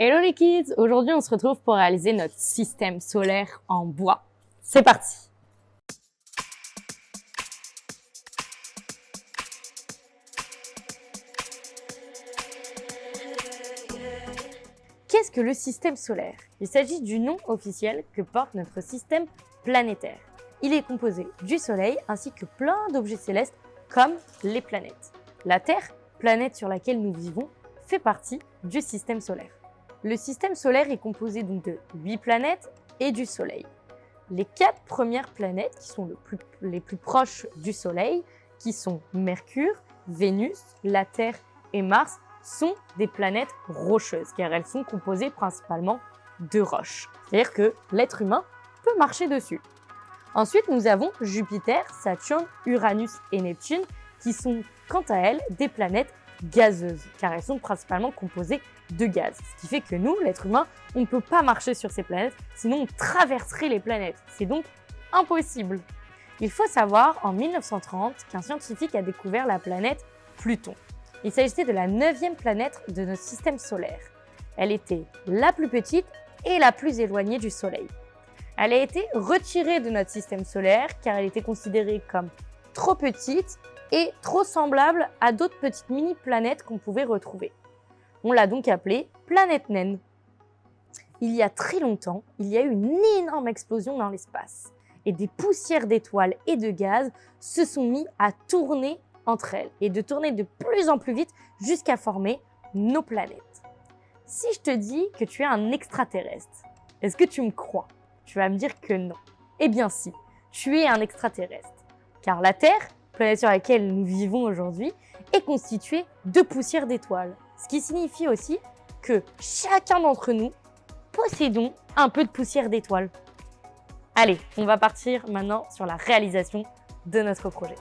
Hello les kids! Aujourd'hui, on se retrouve pour réaliser notre système solaire en bois. C'est parti! Qu'est-ce que le système solaire? Il s'agit du nom officiel que porte notre système planétaire. Il est composé du Soleil ainsi que plein d'objets célestes comme les planètes. La Terre, planète sur laquelle nous vivons, fait partie du système solaire. Le système solaire est composé donc de 8 planètes et du Soleil. Les 4 premières planètes qui sont les plus proches du Soleil, qui sont Mercure, Vénus, la Terre et Mars, sont des planètes rocheuses car elles sont composées principalement de roches. C'est-à-dire que l'être humain peut marcher dessus. Ensuite, nous avons Jupiter, Saturne, Uranus et Neptune qui sont quant à elles des planètes gazeuses car elles sont principalement composées de gaz. Ce qui fait que nous, l'être humain, on ne peut pas marcher sur ces planètes, sinon on traverserait les planètes. C'est donc impossible. Il faut savoir en 1930 qu'un scientifique a découvert la planète Pluton. Il s'agissait de la 9e planète de notre système solaire. Elle était la plus petite et la plus éloignée du Soleil. Elle a été retirée de notre système solaire car elle était considérée comme trop petite et trop semblable à d'autres petites mini-planètes qu'on pouvait retrouver. On l'a donc appelée planète naine. Il y a très longtemps, il y a eu une énorme explosion dans l'espace et des poussières d'étoiles et de gaz se sont mis à tourner entre elles et de tourner de plus en plus vite jusqu'à former nos planètes. Si je te dis que tu es un extraterrestre, est-ce que tu me crois? Tu vas me dire que non. Eh bien si, tu es un extraterrestre. Car la Terre, planète sur laquelle nous vivons aujourd'hui, est constituée de poussière d'étoiles. Ce qui signifie aussi que chacun d'entre nous possédons un peu de poussière d'étoiles. Allez, on va partir maintenant sur la réalisation de notre projet.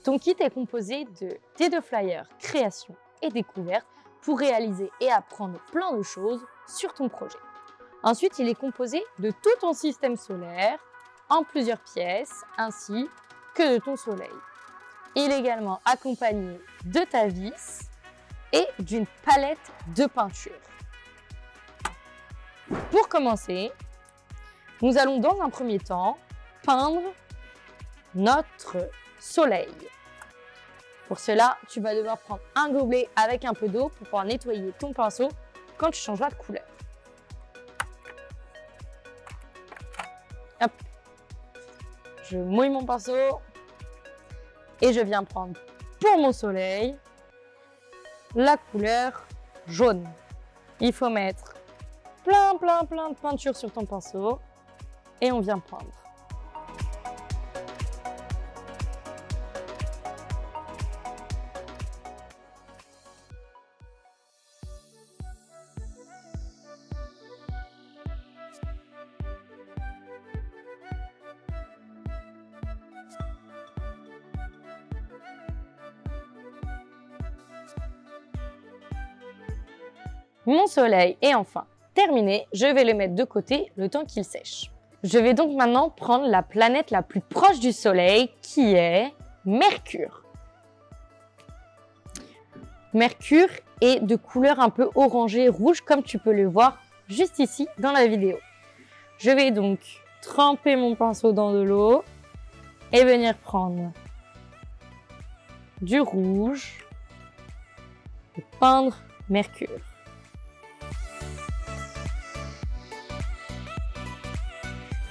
Ton kit est composé de tes 2 flyers création et découverte pour réaliser et apprendre plein de choses sur ton projet. Ensuite, il est composé de tout ton système solaire en plusieurs pièces ainsi que de ton Soleil. Il est également accompagné de ta vis et d'une palette de peinture. Pour commencer, nous allons dans un premier temps peindre notre Soleil. Pour cela, tu vas devoir prendre un gobelet avec un peu d'eau pour pouvoir nettoyer ton pinceau quand tu changeras de couleur. Hop. Je mouille mon pinceau et je viens prendre pour mon Soleil la couleur jaune. Il faut mettre plein de peinture sur ton pinceau et on vient prendre. Mon Soleil est enfin terminé, je vais le mettre de côté le temps qu'il sèche. Je vais donc maintenant prendre la planète la plus proche du Soleil qui est Mercure. Mercure est de couleur un peu orangée rouge comme tu peux le voir juste ici dans la vidéo. Je vais donc tremper mon pinceau dans de l'eau et venir prendre du rouge et peindre Mercure.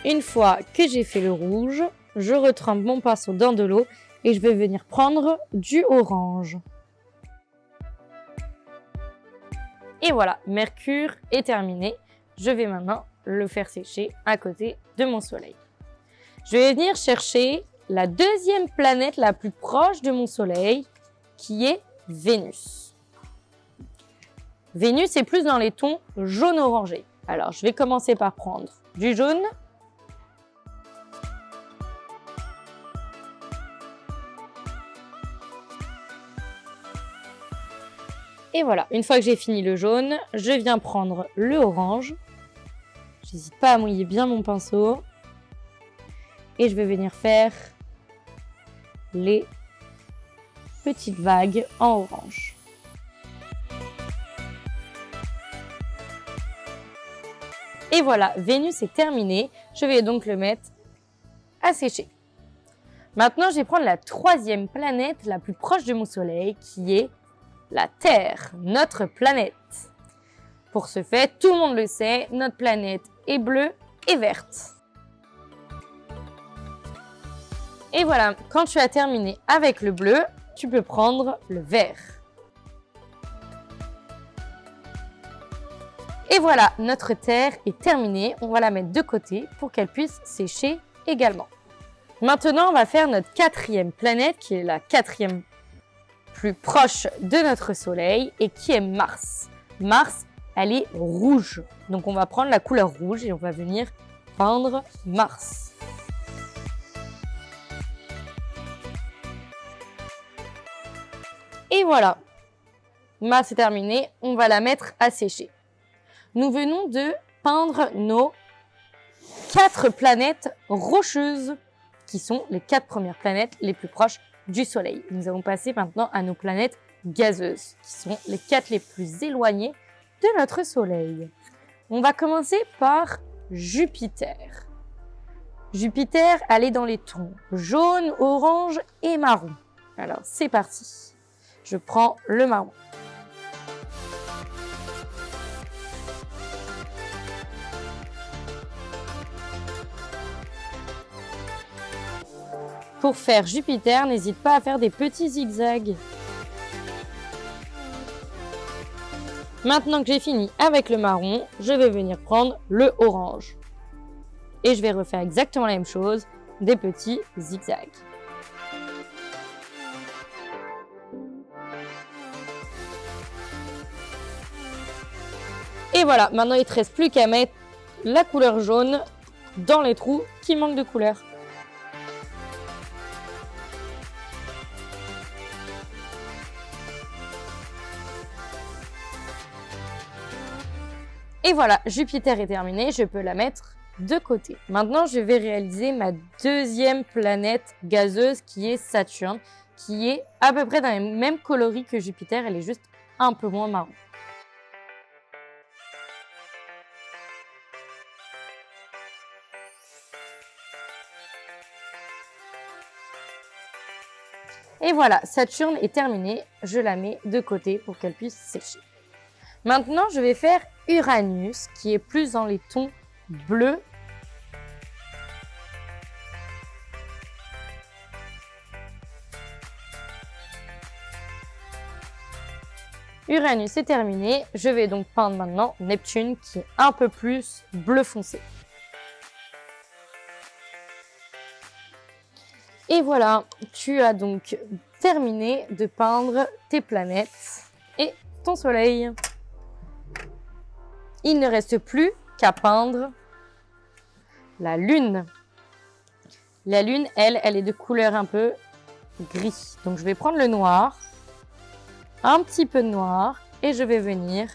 Une fois que j'ai fait le rouge, je retrempe mon pinceau dans de l'eau et je vais venir prendre du orange. Et voilà, Mercure est terminé. Je vais maintenant le faire sécher à côté de mon Soleil. Je vais venir chercher la 2e planète la plus proche de mon Soleil, qui est Vénus. Vénus est plus dans les tons jaune-orangé. Alors, je vais commencer par prendre du jaune. Et voilà, une fois que j'ai fini le jaune, je viens prendre le orange. J'hésite pas à mouiller bien mon pinceau. Et je vais venir faire les petite vague en orange. Et voilà, Vénus est terminé. Je vais donc le mettre à sécher. Maintenant, je vais prendre la troisième planète la plus proche de mon Soleil, qui est la Terre, notre planète. Pour ce fait, tout le monde le sait, notre planète est bleue et verte. Et voilà, quand tu as terminé avec le bleu, tu peux prendre le vert. Et voilà, notre Terre est terminée. On va la mettre de côté pour qu'elle puisse sécher également. Maintenant, on va faire notre quatrième planète, qui est la quatrième plus proche de notre Soleil et qui est Mars. Mars, elle est rouge. Donc, on va prendre la couleur rouge et on va venir peindre Mars. Et voilà, Mars est terminée. On va la mettre à sécher. Nous venons de peindre nos 4 planètes rocheuses, qui sont les 4 premières planètes les plus proches du Soleil. Nous allons passer maintenant à nos planètes gazeuses, qui sont les 4 les plus éloignées de notre Soleil. On va commencer par Jupiter. Jupiter, elle est dans les tons jaune, orange et marron. Alors, c'est parti. Je prends le marron. Pour faire Jupiter, n'hésite pas à faire des petits zigzags. Maintenant que j'ai fini avec le marron, je vais venir prendre le orange. Et je vais refaire exactement la même chose, des petits zigzags. Et voilà, maintenant il ne te reste plus qu'à mettre la couleur jaune dans les trous qui manquent de couleur. Et voilà, Jupiter est terminé, je peux la mettre de côté. Maintenant, je vais réaliser ma deuxième planète gazeuse qui est Saturne, qui est à peu près dans les mêmes coloris que Jupiter, elle est juste un peu moins marron. Et voilà, Saturne est terminée, je la mets de côté pour qu'elle puisse sécher. Maintenant, je vais faire Uranus, qui est plus dans les tons bleus. Uranus est terminé, je vais donc peindre maintenant Neptune, qui est un peu plus bleu foncé. Et voilà, tu as donc terminé de peindre tes planètes et ton Soleil. Il ne reste plus qu'à peindre la Lune. La Lune, elle est de couleur un peu gris. Donc je vais prendre le noir, un petit peu de noir, et je vais venir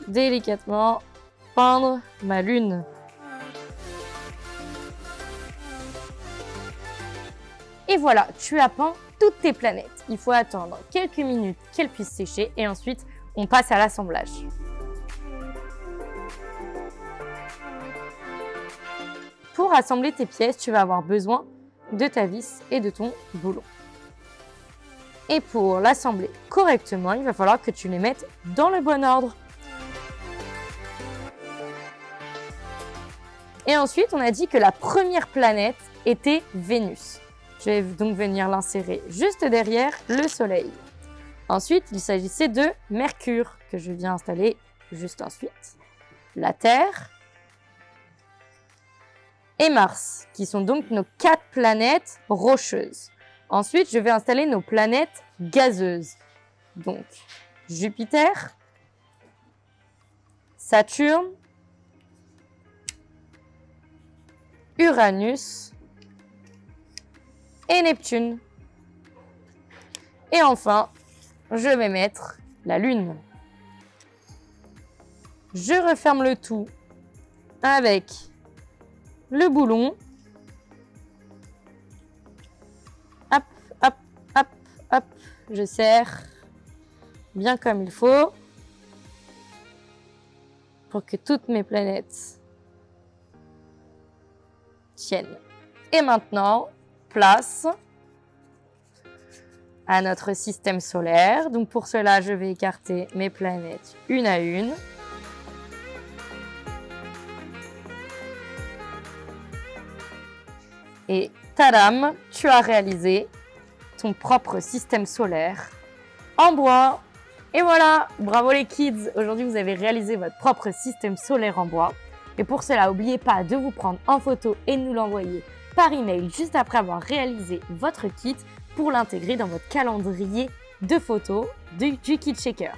délicatement peindre ma Lune. Et voilà, tu as peint toutes tes planètes. Il faut attendre quelques minutes qu'elles puissent sécher et ensuite on passe à l'assemblage. Pour assembler tes pièces, tu vas avoir besoin de ta vis et de ton boulon. Et pour l'assembler correctement, il va falloir que tu les mettes dans le bon ordre. Et ensuite, on a dit que la première planète était Vénus. Je vais donc venir l'insérer juste derrière le Soleil. Ensuite, il s'agissait de Mercure, que je viens installer juste ensuite. La Terre et Mars, qui sont donc nos 4 planètes rocheuses. Ensuite, je vais installer nos planètes gazeuses. Donc, Jupiter, Saturne, Uranus et Neptune. Et enfin, je vais mettre la Lune. Je referme le tout avec le boulon. Hop, hop, hop, hop. je serre bien comme il faut pour que toutes mes planètes tiennent. Et maintenant, place à notre système solaire. Donc pour cela, je vais écarter mes planètes une à une. Et tadam, tu as réalisé ton propre système solaire en bois. Et voilà, bravo les kids! Aujourd'hui, vous avez réalisé votre propre système solaire en bois. Et pour cela, n'oubliez pas de vous prendre en photo et de nous l'envoyer par email juste après avoir réalisé votre kit pour l'intégrer dans votre calendrier de photos du Kit Shaker.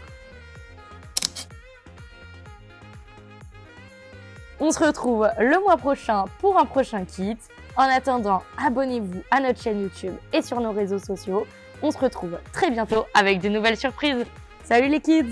On se retrouve le mois prochain pour un prochain kit. En attendant, abonnez-vous à notre chaîne YouTube et sur nos réseaux sociaux. On se retrouve très bientôt avec de nouvelles surprises. Salut les kids!